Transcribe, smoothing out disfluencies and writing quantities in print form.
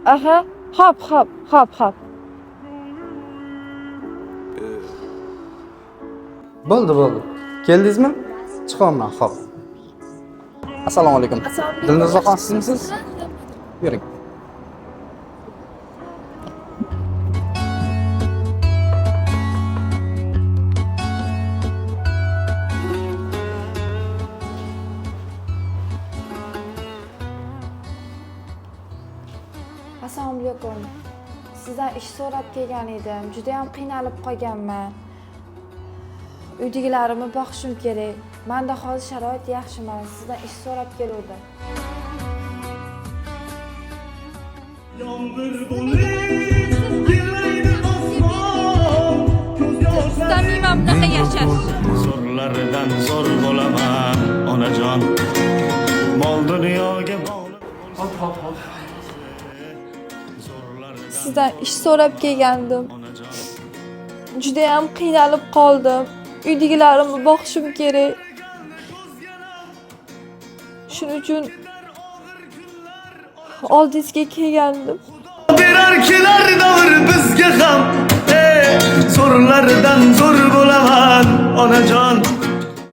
Aha, hop. Bo'ldi. Keldingizmi? Chiqaman, xo'p. Assalomu alaykum. Dilnozaxon sizmisiz? Yuring. Assalomu alaykum. Sizdan ish so'rab kelgan edim. Juda ham qiynalib qolganman. Uydagilarimni boqishim kerak. Menda hozir sharoit yaxshi emas. Sizdan ish so'rab keldim. Istamiman bunaqa yashash. Zo'rlaridan zo'r bo'laman, onajon. Mol dunyoga bog'liq. Sizdan ish so'rab kelgandim. Juda ham qiynalib qoldim. Uydagilarimni boqishim kerak. Shuning uchun oldingizga kelgandim. Birer kiler de